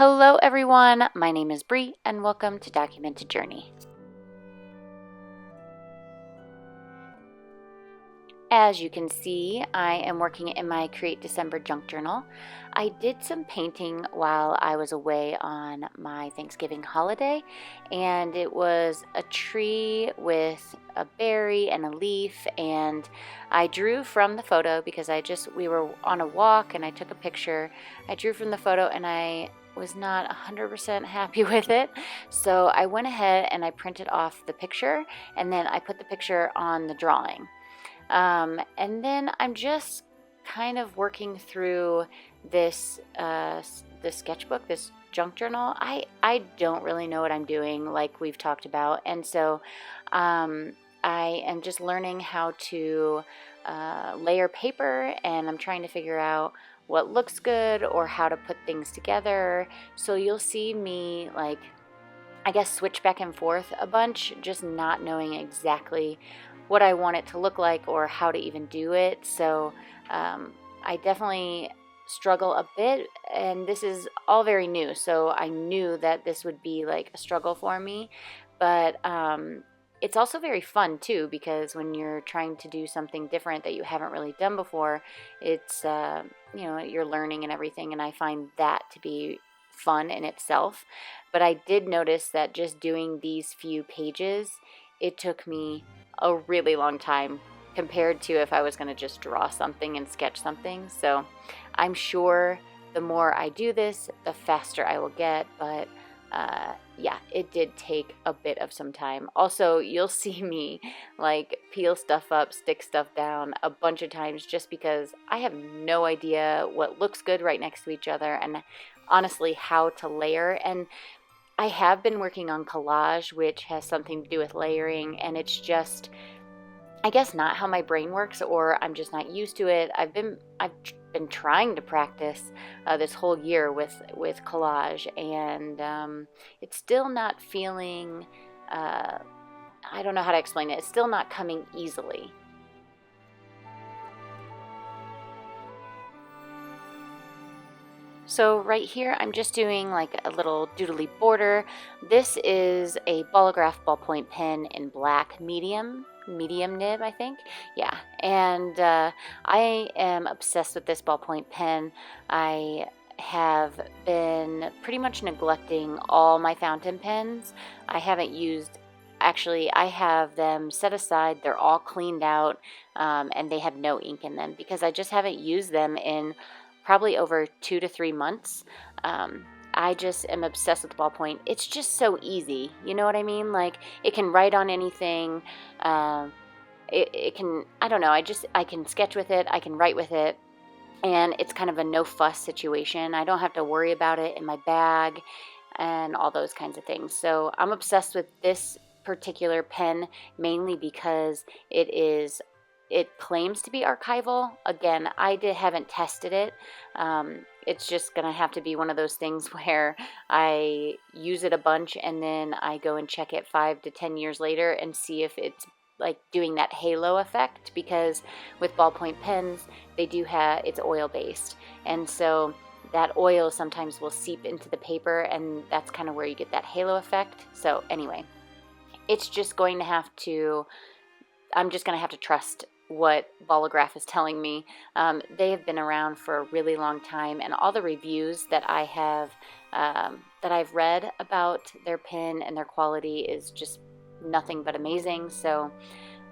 Hello everyone, my name is Bree and welcome to Documented Journey. As you can see, I am working in my Create December junk journal. I did some painting while I was away on my Thanksgiving holiday, and it was a tree with a berry and a leaf, and I drew from the photo because we were on a walk and I took a picture. I drew from the photo and I was not 100% happy with it, so I went ahead and I printed off the picture and then I put the picture on the drawing. And then I'm just kind of working through this the sketchbook, this junk journal. I don't really know what I'm doing, like we've talked about, and so I am just learning how to layer paper, and I'm trying to figure out what looks good or how to put things together. So you'll see me, like, I guess, switch back and forth a bunch, just not knowing exactly what I want it to look like or how to even do it. So I definitely struggle a bit, and this is all very new, so I knew that this would be like a struggle for me, but it's also very fun too, because when you're trying to do something different that you haven't really done before, it's you're learning and everything, and I find that to be fun in itself. But I did notice that just doing these few pages, it took me a really long time compared to if I was going to just draw something and sketch something. So I'm sure the more I do this, the faster I will get, but yeah, it did take a bit of some time. Also, you'll see me like peel stuff up, stick stuff down a bunch of times just because I have no idea what looks good right next to each other, and honestly how to layer. And I have been working on collage, which has something to do with layering, and it's just, I guess, not how my brain works, or I'm just not used to it. I've been trying to practice this whole year with collage, and it's still not feeling, I don't know how to explain it. It's still not coming easily. So right here, I'm just doing like a little doodly border. This is a Ballograph ballpoint pen in black, medium nib, I think. Yeah, and I am obsessed with this ballpoint pen. I have been pretty much neglecting all my fountain pens. I haven't used, actually, I have them set aside. They're all cleaned out, and they have no ink in them because I just haven't used them in probably over 2 to 3 months. I just am obsessed with the ballpoint. It's just so easy, you know what I mean? Like, it can write on anything. It can, I don't know, I can sketch with it, I can write with it, and it's kind of a no fuss situation. I don't have to worry about it in my bag and all those kinds of things. So I'm obsessed with this particular pen mainly because it claims to be archival. Again, haven't tested it. It's just going to have to be one of those things where I use it a bunch and then I go and check it 5 to 10 years later and see if it's like doing that halo effect, because with ballpoint pens, it's oil based. And so that oil sometimes will seep into the paper, and that's kind of where you get that halo effect. So anyway, it's just going to have to, I'm just going to have to trust what Ballograph is telling me. They have been around for a really long time, and all the reviews that I have that I've read about their pen and their quality is just nothing but amazing. So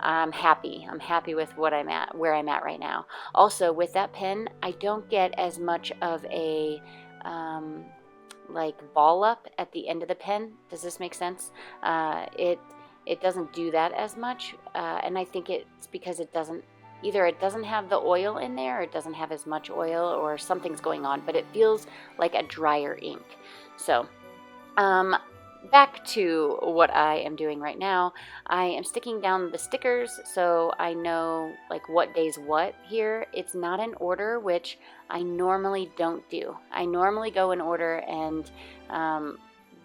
I'm happy with where I'm at right now. Also, with that pen, I don't get as much of a like ball up at the end of the pen. Does this make sense? It doesn't do that as much, and I think it's because it doesn't have the oil in there, or it doesn't have as much oil, or something's going on, but it feels like a drier ink. So back to what I am doing right now. I am sticking down the stickers so I know like what day's what here. It's not in order, which I normally don't do. I normally go in order, and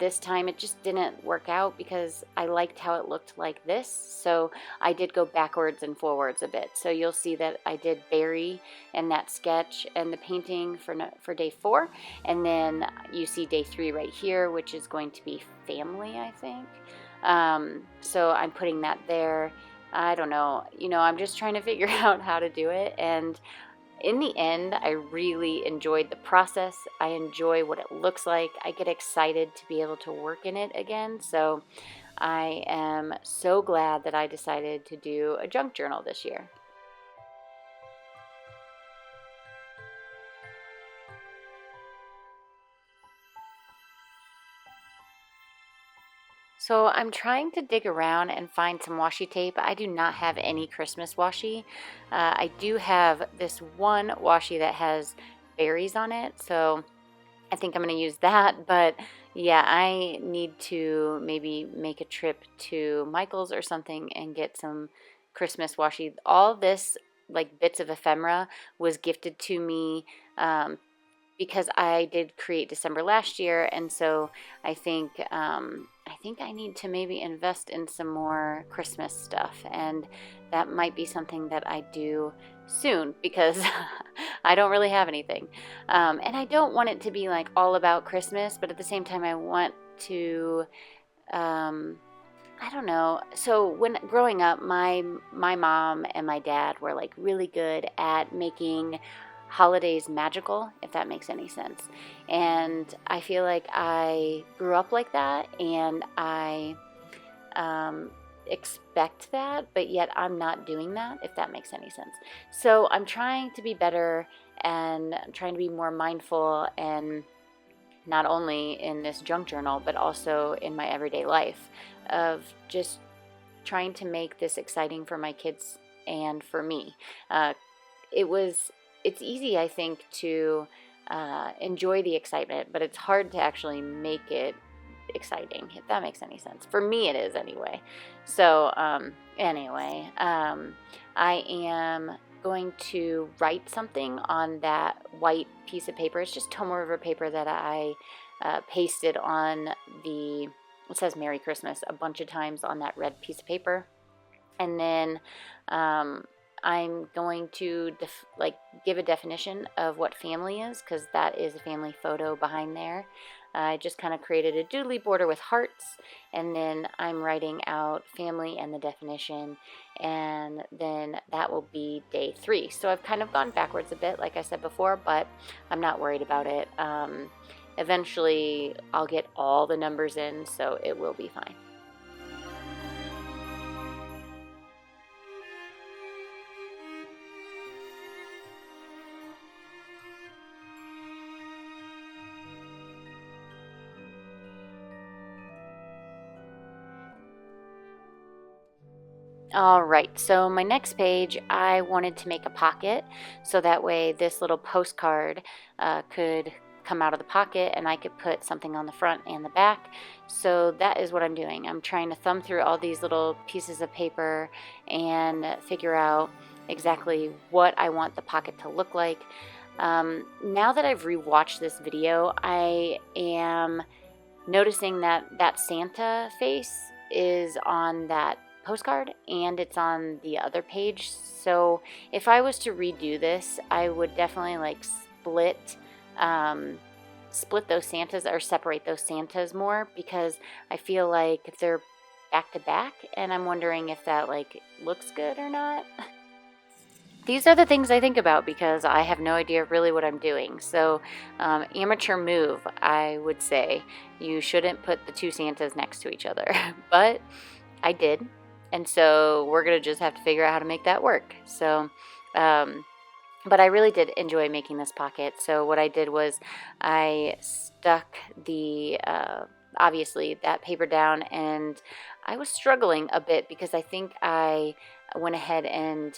this time it just didn't work out because I liked how it looked like this. So I did go backwards and forwards a bit. So you'll see that I did Barry and that sketch and the painting for day 4. And then you see day 3 right here, which is going to be family, I think. So I'm putting that there. I don't know, I'm just trying to figure out how to do it. And in the end, I really enjoyed the process. I enjoy what it looks like. I get excited to be able to work in it again. So I am so glad that I decided to do a junk journal this year. So I'm trying to dig around and find some washi tape. I do not have any Christmas washi. I do have this one washi that has berries on it, so I think I'm going to use that. But yeah, I need to maybe make a trip to Michael's or something and get some Christmas washi. All this, like bits of ephemera, was gifted to me because I did create December last year, and so I think I need to maybe invest in some more Christmas stuff, and that might be something that I do soon because I don't really have anything, and I don't want it to be like all about Christmas, but at the same time I want to. I don't know. So when growing up, my mom and my dad were like really good at making holidays magical, if that makes any sense. And I feel like I grew up like that, and I expect that, but yet I'm not doing that, if that makes any sense. So I'm trying to be better, and I'm trying to be more mindful, and not only in this junk journal, but also in my everyday life, of just trying to make this exciting for my kids and for me. It's easy, I think, to enjoy the excitement, but it's hard to actually make it exciting, if that makes any sense. For me, it is anyway. So I am going to write something on that white piece of paper. It's just Tomoe River paper that I pasted on it says Merry Christmas a bunch of times on that red piece of paper. And then I'm going to give a definition of what family is, because that is a family photo behind there. I just kind of created a doodly border with hearts, and then I'm writing out family and the definition, and then that will be day 3. So I've kind of gone backwards a bit, like I said before, but I'm not worried about it. Eventually I'll get all the numbers in, so it will be fine. All right, so my next page, I wanted to make a pocket, so that way this little postcard could come out of the pocket, and I could put something on the front and the back. So that is what I'm doing. I'm trying to thumb through all these little pieces of paper and figure out exactly what I want the pocket to look like. Now that I've rewatched this video, I am noticing that Santa face is on that postcard and it's on the other page. So if I was to redo this, I would definitely split those Santas, or separate those Santas more, because I feel like they're back to back, and I'm wondering if that looks good or not. These are the things I think about because I have no idea really what I'm doing. So amateur move, I would say. You shouldn't put the 2 Santas next to each other, but I did. And so we're going to just have to figure out how to make that work. So, but I really did enjoy making this pocket. So what I did was I stuck obviously that paper down, and I was struggling a bit because I think I went ahead and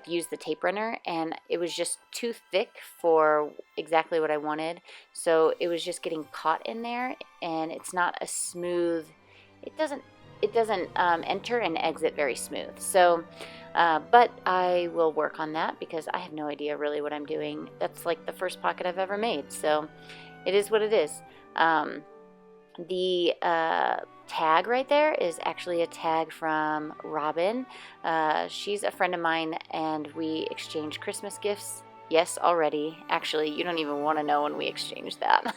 used the tape runner, and it was just too thick for exactly what I wanted. So it was just getting caught in there, and it's not a smooth, it doesn't enter and exit very smooth. So, but I will work on that because I have no idea really what I'm doing. That's like the first pocket I've ever made. So it is what it is. The tag right there is actually a tag from Robin. She's a friend of mine, and we exchanged Christmas gifts. Yes, already. Actually, you don't even want to know when we exchanged that.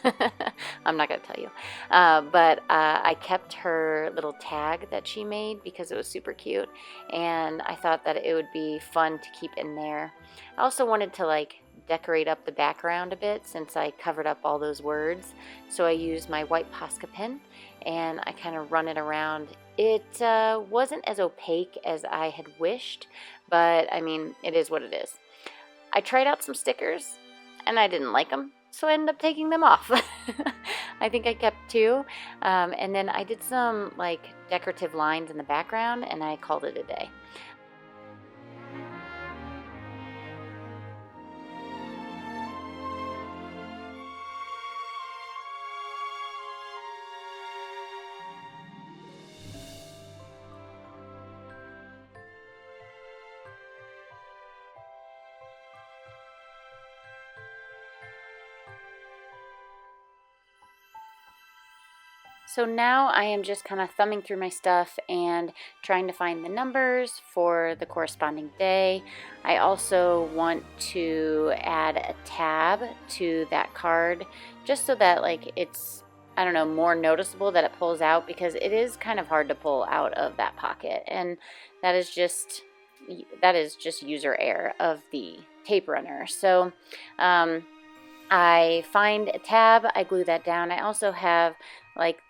I'm not going to tell you. But I kept her little tag that she made because it was super cute, and I thought that it would be fun to keep in there. I also wanted to decorate up the background a bit since I covered up all those words. So I used my white Posca pen and I kind of run it around. It wasn't as opaque as I had wished, but I mean, it is what it is. I tried out some stickers and I didn't like them, so I ended up taking them off. I think I kept two, and then I did some decorative lines in the background and I called it a day. So now I am just kind of thumbing through my stuff and trying to find the numbers for the corresponding day. I also want to add a tab to that card just so that it's, I don't know, more noticeable that it pulls out, because it is kind of hard to pull out of that pocket, and that is just user error of the tape runner. So I find a tab, I glue that down. I also have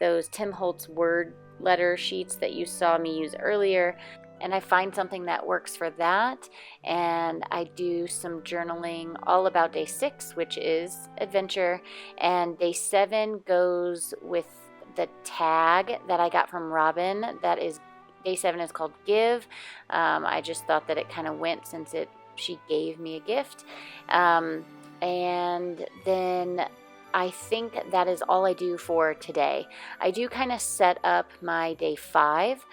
those Tim Holtz word letter sheets that you saw me use earlier, and I find something that works for that, and I do some journaling all about day 6, which is adventure, and day 7 goes with the tag that I got from Robin. That is, day 7 is called Give. I just thought that it kind of went since she gave me a gift. And then I think that is all I do for today. I do kind of set up my day 5,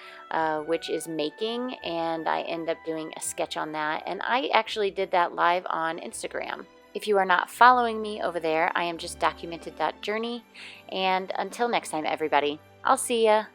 which is making, and I end up doing a sketch on that. And I actually did that live on Instagram. If you are not following me over there, I am just documented.journey. And until next time, everybody, I'll see ya.